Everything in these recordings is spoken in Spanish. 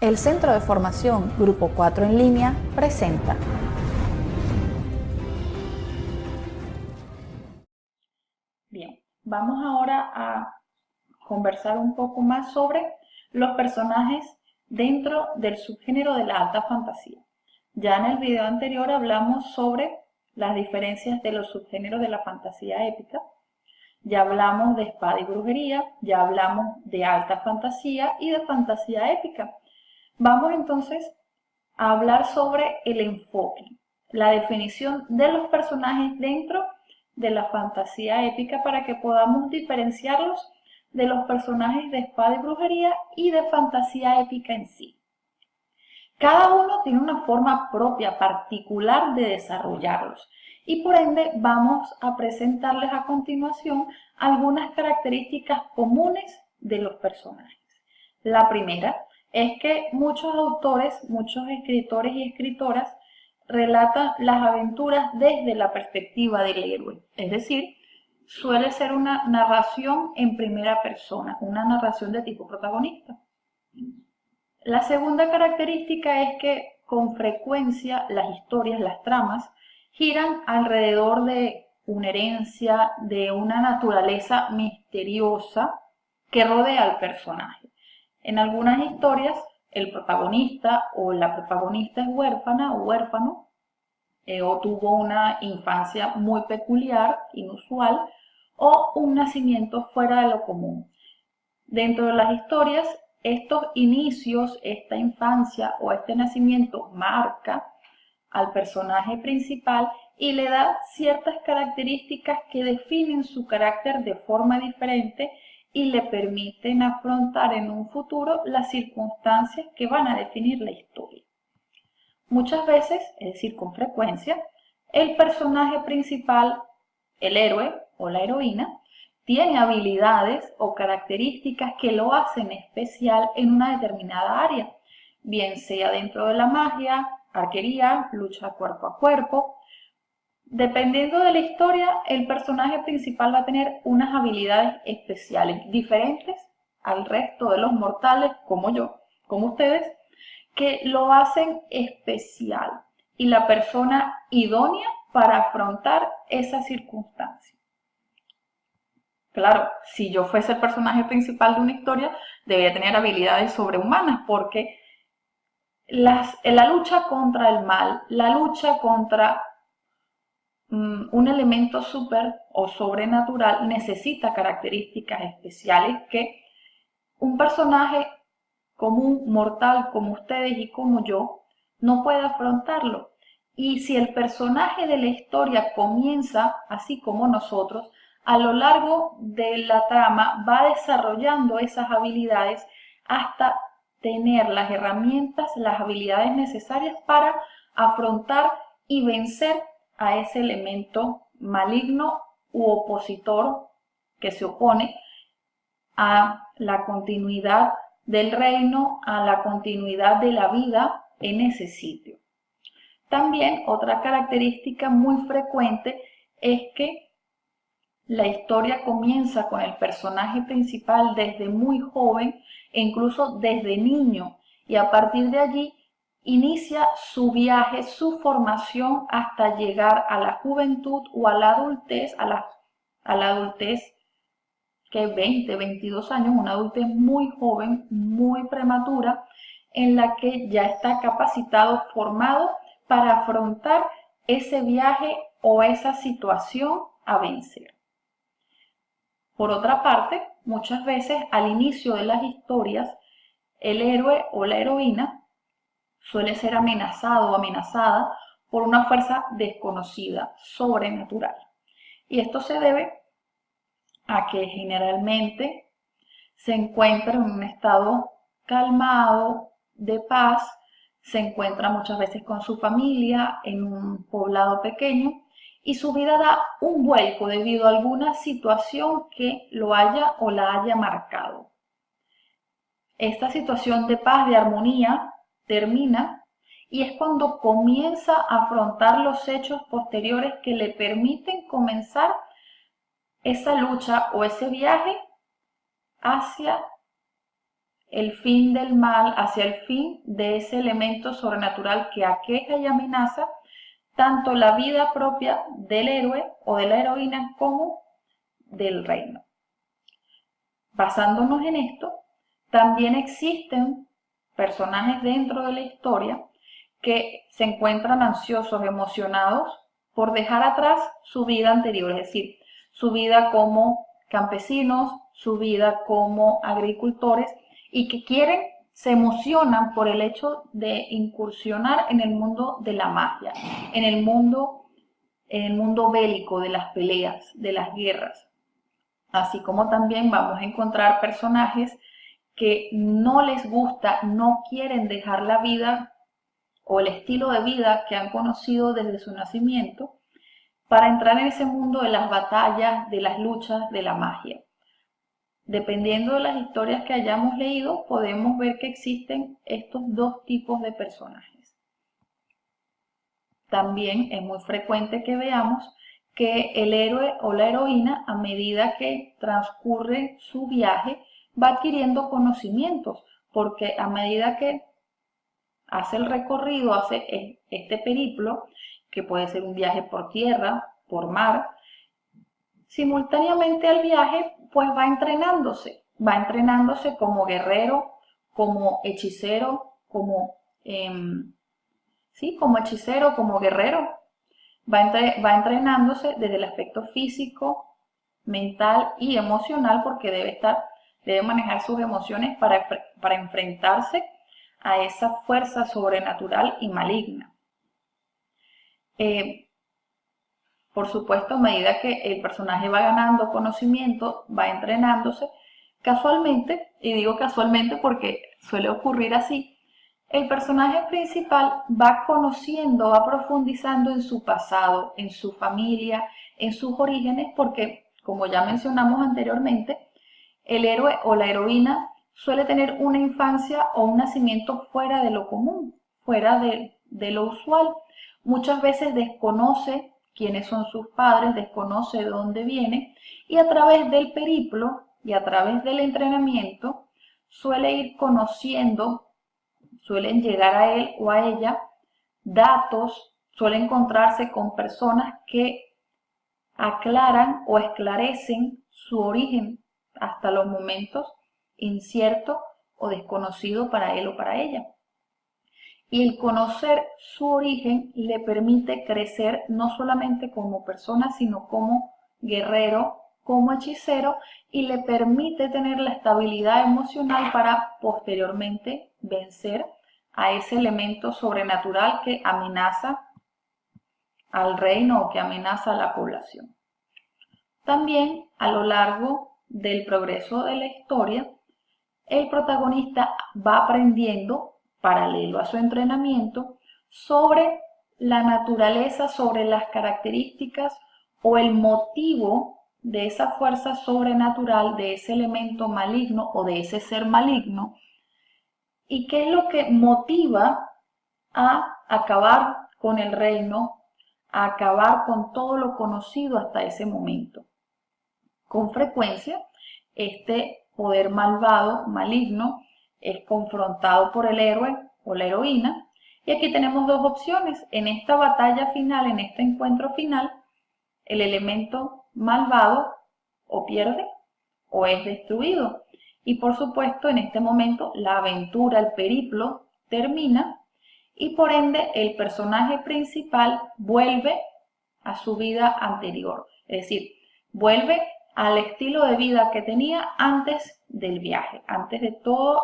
El Centro de Formación Grupo 4 en línea presenta. Bien, vamos ahora a conversar un poco más sobre los personajes dentro del subgénero de la alta fantasía. Ya en el video anterior hablamos sobre las diferencias de los subgéneros de la fantasía épica. Ya hablamos de espada y brujería, ya hablamos de alta fantasía y de fantasía épica. Vamos entonces a hablar sobre el enfoque, la definición de los personajes dentro de la fantasía épica para que podamos diferenciarlos de los personajes de espada y brujería y de fantasía épica en sí. Cada uno tiene una forma propia, particular de desarrollarlos y por ende vamos a presentarles a continuación algunas características comunes de los personajes. La primera es que muchos autores, muchos escritores y escritoras relatan las aventuras desde la perspectiva del héroe, es decir, suele ser una narración en primera persona, una narración de tipo protagonista. La segunda característica es que con frecuencia las historias, las tramas, giran alrededor de una herencia, de una naturaleza misteriosa que rodea al personaje. En algunas historias, el protagonista o la protagonista es huérfana o huérfano, o tuvo una infancia muy peculiar, inusual, o un nacimiento fuera de lo común. Dentro de las historias, estos inicios, esta infancia o este nacimiento marca al personaje principal y le da ciertas características que definen su carácter de forma diferente y le permiten afrontar en un futuro las circunstancias que van a definir la historia. Muchas veces, es decir, con frecuencia, el personaje principal, el héroe o la heroína, tiene habilidades o características que lo hacen especial en una determinada área, bien sea dentro de la magia, arquería, lucha cuerpo a cuerpo. Dependiendo de la historia, el personaje principal va a tener unas habilidades especiales, diferentes al resto de los mortales, como yo, como ustedes, que lo hacen especial y la persona idónea para afrontar esa circunstancia. Claro, si yo fuese el personaje principal de una historia, debería tener habilidades sobrehumanas porque la lucha contra el mal, la lucha contra un elemento super o sobrenatural necesita características especiales que un personaje común, mortal, como ustedes y como yo, no puede afrontarlo. Y si el personaje de la historia comienza, así como nosotros, a lo largo de la trama va desarrollando esas habilidades hasta tener las herramientas, las habilidades necesarias para afrontar y vencer a ese elemento maligno u opositor que se opone a la continuidad del reino, a la continuidad de la vida en ese sitio. También otra característica muy frecuente es que la historia comienza con el personaje principal desde muy joven e incluso desde niño y a partir de allí inicia su viaje, su formación hasta llegar a la juventud o a la adultez, que es 20, 22 años, una adultez muy joven, muy prematura, en la que ya está capacitado, formado para afrontar ese viaje o esa situación a vencer. Por otra parte, muchas veces al inicio de las historias, el héroe o la heroína suele ser amenazado o amenazada por una fuerza desconocida, sobrenatural. Y esto se debe a que generalmente se encuentra en un estado calmado, de paz, se encuentra muchas veces con su familia en un poblado pequeño y su vida da un vuelco debido a alguna situación que lo haya o la haya marcado. Esta situación de paz, de armonía, termina y es cuando comienza a afrontar los hechos posteriores que le permiten comenzar esa lucha o ese viaje hacia el fin del mal, hacia el fin de ese elemento sobrenatural que aqueja y amenaza tanto la vida propia del héroe o de la heroína como del reino. Basándonos en esto, también existen personajes dentro de la historia que se encuentran ansiosos, emocionados por dejar atrás su vida anterior, es decir, su vida como campesinos, su vida como agricultores, y que se emocionan por el hecho de incursionar en el mundo de la magia, en el mundo bélico, de las peleas, de las guerras. Así como también vamos a encontrar personajes que no les gusta, no quieren dejar la vida o el estilo de vida que han conocido desde su nacimiento para entrar en ese mundo de las batallas, de las luchas, de la magia. Dependiendo de las historias que hayamos leído, podemos ver que existen estos dos tipos de personajes. También es muy frecuente que veamos que el héroe o la heroína, a medida que transcurre su viaje, va adquiriendo conocimientos, porque a medida que hace el recorrido, hace este periplo, que puede ser un viaje por tierra, por mar, simultáneamente al viaje, pues va entrenándose como guerrero, como hechicero, como hechicero, como guerrero. Va entrenándose desde el aspecto físico, mental y emocional, porque debe manejar sus emociones para enfrentarse a esa fuerza sobrenatural y maligna. Por supuesto, a medida que el personaje va ganando conocimiento, va entrenándose, casualmente, y digo casualmente porque suele ocurrir así, el personaje principal va conociendo, va profundizando en su pasado, en su familia, en sus orígenes, porque, como ya mencionamos anteriormente, el héroe o la heroína suele tener una infancia o un nacimiento fuera de lo común, fuera de lo usual. Muchas veces desconoce quiénes son sus padres, desconoce de dónde viene, y a través del periplo y a través del entrenamiento suele ir conociendo, suelen llegar a él o a ella datos, suele encontrarse con personas que aclaran o esclarecen su origen hasta los momentos incierto o desconocido para él o para ella. Y el conocer su origen le permite crecer no solamente como persona, sino como guerrero, como hechicero, y le permite tener la estabilidad emocional para posteriormente vencer a ese elemento sobrenatural que amenaza al reino o que amenaza a la población. También, a lo largo del progreso de la historia, el protagonista va aprendiendo, paralelo a su entrenamiento, sobre la naturaleza, sobre las características o el motivo de esa fuerza sobrenatural, de ese elemento maligno o de ese ser maligno, y qué es lo que motiva a acabar con el reino, a acabar con todo lo conocido hasta ese momento. Con frecuencia, este poder malvado, maligno, es confrontado por el héroe o la heroína, y aquí tenemos dos opciones. En esta batalla final, en este encuentro final, el elemento malvado o pierde o es destruido. Y por supuesto, en este momento, la aventura, el periplo, termina y por ende el personaje principal vuelve a su vida anterior. Es decir, vuelve al estilo de vida que tenía antes del viaje, antes de toda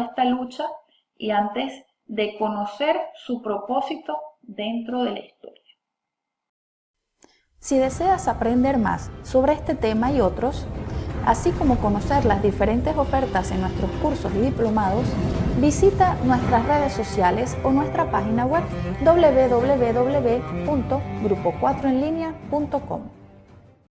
esta lucha y antes de conocer su propósito dentro de la historia. Si deseas aprender más sobre este tema y otros, así como conocer las diferentes ofertas en nuestros cursos y diplomados, visita nuestras redes sociales o nuestra página web www.grupo4enlinea.com.